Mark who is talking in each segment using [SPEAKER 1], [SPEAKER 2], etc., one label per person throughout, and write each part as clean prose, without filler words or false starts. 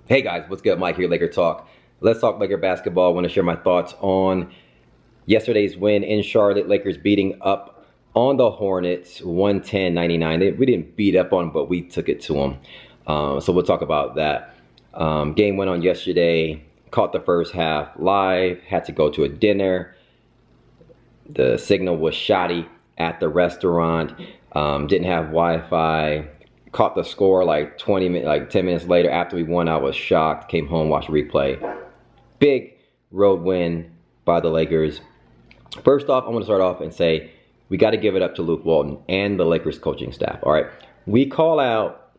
[SPEAKER 1] Hey guys, what's good? Mike here, Laker Talk. Let's talk Laker basketball. I want to share my thoughts on yesterday's win in Charlotte. Lakers beating up on the Hornets 110-99. We didn't beat up on them, but we took it to them. So we'll talk about that. Game went on yesterday. Caught the first half live. Had to go to a dinner. The signal was shoddy at the restaurant. Didn't have Wi-Fi. Caught the score like 10 minutes later after we won. I was shocked. Came home, watched replay. Big road win by the Lakers. First off, I want to start off and say we got to give it up to Luke Walton and the Lakers coaching staff. All right, we call out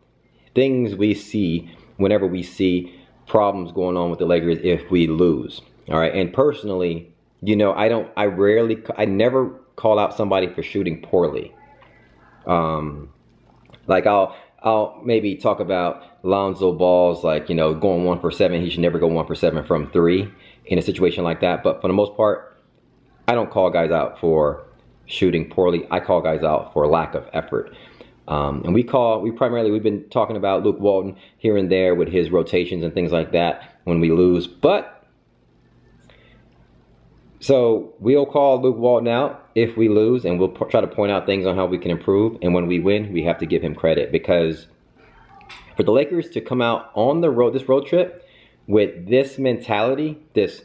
[SPEAKER 1] things we see whenever we see problems going on with the Lakers if we lose. All right, and personally, you know, I never call out somebody for shooting poorly. Like I'll maybe talk about Lonzo balls, like, you know, going 1 for 7. He should never go 1 for 7 from 3 in a situation like that. But for the most part, I don't call guys out for shooting poorly. I call guys out for lack of effort. And we've been talking about Luke Walton here and there with his rotations and things like that when we lose. So we'll call Luke Walton out if we lose, and we'll try to point out things on how we can improve. And when we win, we have to give him credit, because for the Lakers to come out on the road, this road trip, with this mentality, this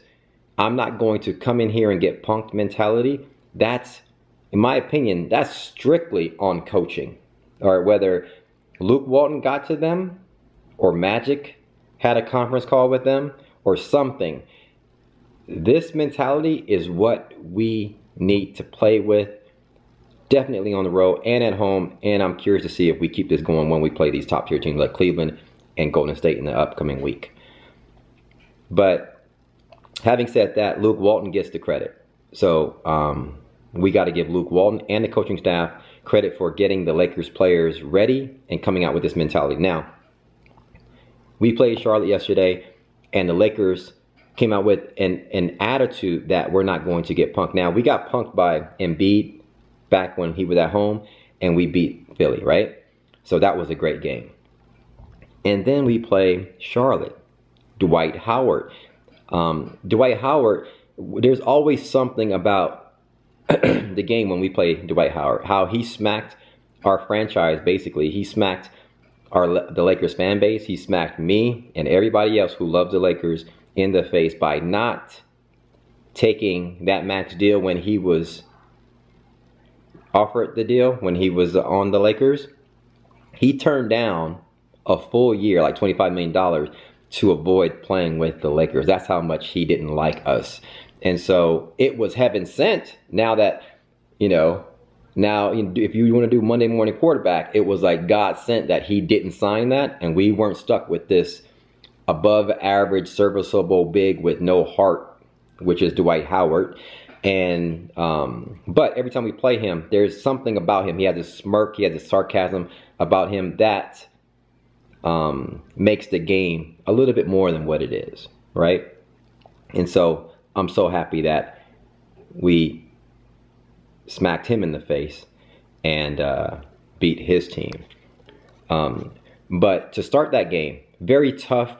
[SPEAKER 1] I'm not going to come in here and get punked mentality, that's, in my opinion, that's strictly on coaching. Or whether Luke Walton got to them, or Magic had a conference call with them, or something. This mentality is what we need to play with, definitely on the road and at home. And I'm curious to see if we keep this going when we play these top tier teams like Cleveland and Golden State in the upcoming week. But having said that, Luke Walton gets the credit. So we got to give Luke Walton and the coaching staff credit for getting the Lakers players ready and coming out with this mentality. Now, we played Charlotte yesterday, and the Lakers came out with an attitude that we're not going to get punked. Now, we got punked by Embiid back when he was at home, and we beat Philly, right? So that was a great game. And then we play Charlotte. Dwight Howard. Dwight Howard, there's always something about the game when we play Dwight Howard. How he smacked our franchise, basically. He smacked the Lakers fan base. He smacked me and everybody else who loves the Lakers in the face by not taking that max deal when he was offered the deal, when he was on the Lakers. He turned down a full year, like $25 million, to avoid playing with the Lakers. That's how much he didn't like us. And so it was heaven sent. Now that, you know, if you want to do Monday morning quarterback, it was like God sent that he didn't sign that, and we weren't stuck with this above average, serviceable big with no heart, which is Dwight Howard. And but every time we play him, there's something about him. He has a smirk, he has a sarcasm about him that makes the game a little bit more than what it is, right? And so I'm so happy that we smacked him in the face and beat his team. But to start that game, very tough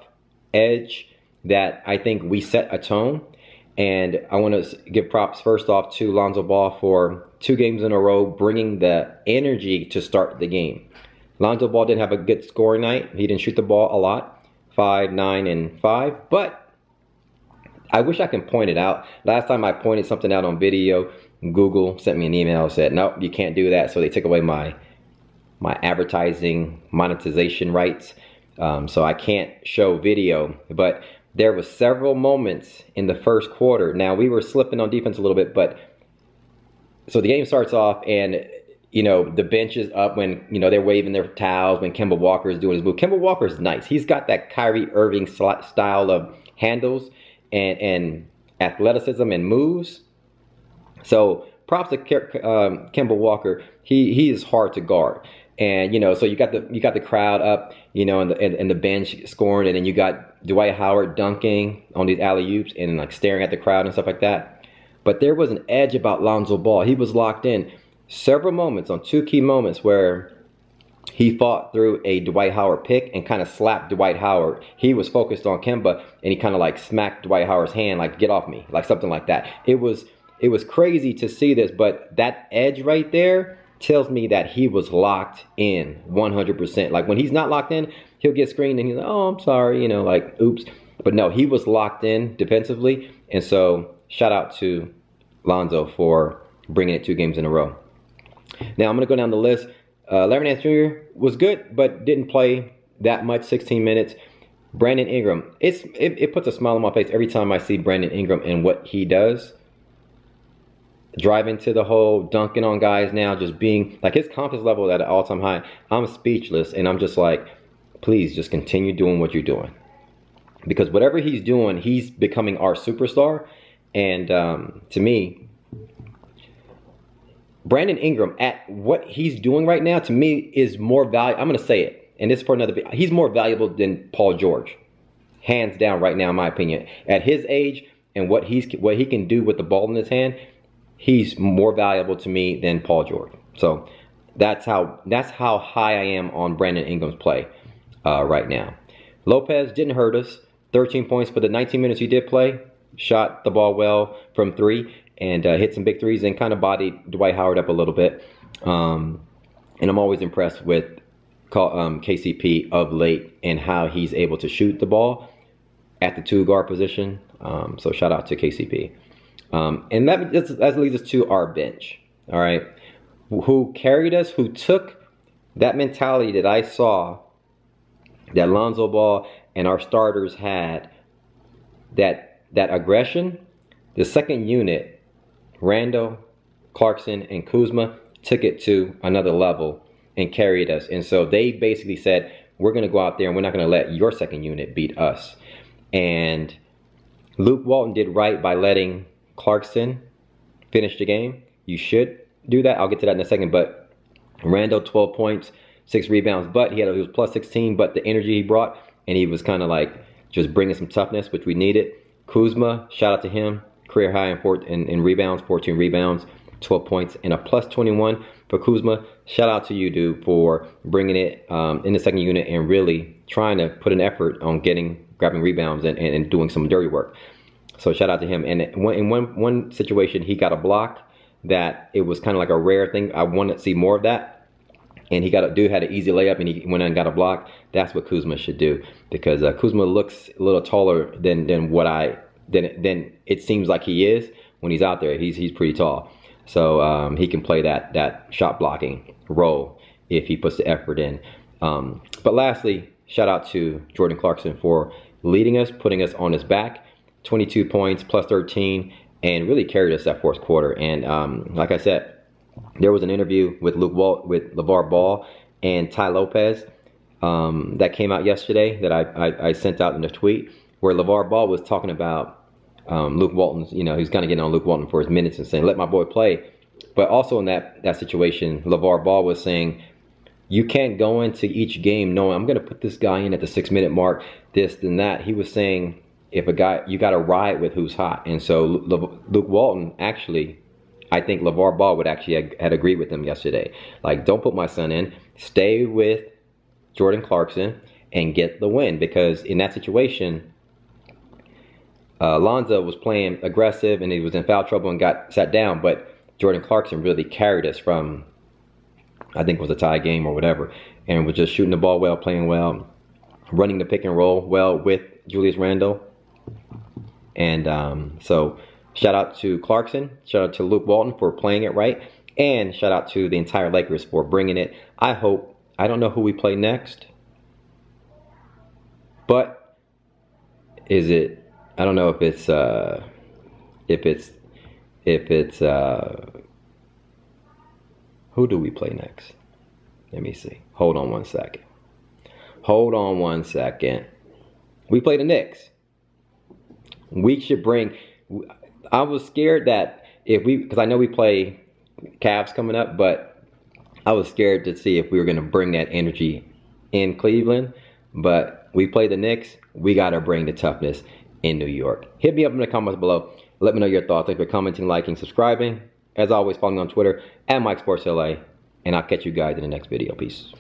[SPEAKER 1] edge that I think we set a tone. And I want to give props first off to Lonzo Ball for 2 games in a row bringing the energy to start the game. Lonzo Ball didn't have a good scoring night. He didn't shoot the ball a lot, 5, 9, and 5. But I wish I can point it out. Last time I pointed something out on video, Google sent me an email, said, nope, you can't do that. So they took away my advertising monetization rights. So I can't show video, but there was several moments in the first quarter. Now, we were slipping on defense a little bit, but so the game starts off, and, you know, the bench is up when, you know, they're waving their towels when Kemba Walker is doing his move. Kemba Walker is nice. He's got that Kyrie Irving style of handles and athleticism and moves. So props to Kemba Walker. He is hard to guard. And, you know, so you got the crowd up, you know, and the bench scoring, and then you got Dwight Howard dunking on these alley-oops and like staring at the crowd and stuff like that. But there was an edge about Lonzo Ball. He was locked in. Several moments, on 2 key moments, where he fought through a Dwight Howard pick and kind of slapped Dwight Howard. He was focused on Kemba, and he kind of like smacked Dwight Howard's hand, like, get off me, like something like that. It was crazy to see this, but that edge right there tells me that he was locked in 100%. Like, when he's not locked in, he'll get screened and he's like, oh, I'm sorry, you know, like, oops. But no, he was locked in defensively. And so shout out to Lonzo for bringing it 2 games in a row. Now I'm going to go down the list. Larry Nance Jr. was good, but didn't play that much, 16 minutes. Brandon Ingram, it puts a smile on my face every time I see Brandon Ingram and what he does. Driving to the hole, dunking on guys now, just being, like, his confidence level at an all-time high. I'm speechless, and I'm just like, please just continue doing what you're doing. Because whatever he's doing, he's becoming our superstar. And to me, Brandon Ingram, at what he's doing right now, to me, is more valuable. I'm going to say it, and this is for another video. He's more valuable than Paul George. Hands down right now, in my opinion. At his age and what he can do with the ball in his hand, he's more valuable to me than Paul George. So that's how high I am on Brandon Ingram's play right now. Lopez didn't hurt us. 13 points for the 19 minutes he did play. Shot the ball well from 3 and hit some big threes and kind of bodied Dwight Howard up a little bit. And I'm always impressed with KCP of late and how he's able to shoot the ball at the 2 guard position. So shout out to KCP. And that leads us to our bench, all right, who carried us, who took that mentality that I saw that Lonzo Ball and our starters had, that aggression. The second unit, Randall, Clarkson, and Kuzma, took it to another level and carried us. And so they basically said, we're going to go out there and we're not going to let your second unit beat us. And Luke Walton did right by letting Clarkson finish the game. You should do that. I'll get to that in a second. But Randall, 12 points, 6 rebounds. But he was plus 16. But the energy he brought, and he was kind of like just bringing some toughness, which we needed. Kuzma, shout out to him. Career high in rebounds, 14 rebounds, 12 points, and a plus 21 for Kuzma. Shout out to you, dude, for bringing it in the second unit and really trying to put an effort on grabbing rebounds and doing some dirty work. So shout out to him. And in one situation, he got a block that it was kind of like a rare thing. I wanted to see more of that. And dude had an easy layup and he went and got a block. That's what Kuzma should do, because Kuzma looks a little taller than it seems like he is when he's out there. He's pretty tall. So he can play that shot blocking role if he puts the effort in. But lastly, shout out to Jordan Clarkson for leading us, putting us on his back. 22 points, plus 13, and really carried us that 4th quarter. And like I said, there was an interview with with LeVar Ball and Ty Lopez that came out yesterday that I sent out in a tweet, where LeVar Ball was talking about Luke Walton's, you know, he's kind of getting on Luke Walton for his minutes and saying, let my boy play. But also in that situation, LeVar Ball was saying, you can't go into each game knowing I'm going to put this guy in at the 6-minute mark, this and that. He was saying, if a guy, you got to ride with who's hot. And so Luke Walton, actually, I think LeVar Ball would actually had agreed with him yesterday. Like, don't put my son in. Stay with Jordan Clarkson and get the win. Because in that situation, Lonzo was playing aggressive and he was in foul trouble and got sat down. But Jordan Clarkson really carried us from, I think it was a tie game or whatever. And was just shooting the ball well, playing well, running the pick and roll well with Julius Randle. And so shout out to Clarkson, shout out to Luke Walton for playing it right, and shout out to the entire Lakers for bringing it. I don't know who we play next, but I don't know if it's who do we play next? Let me see. Hold on one second. We play the Knicks. We should bring, I was scared that because I know we play Cavs coming up, but I was scared to see if we were going to bring that energy in Cleveland. But we play the Knicks, we got to bring the toughness in New York. Hit me up in the comments below. Let me know your thoughts. Thanks for commenting, liking, subscribing. As always, follow me on Twitter at MikeSportsLA, and I'll catch you guys in the next video. Peace.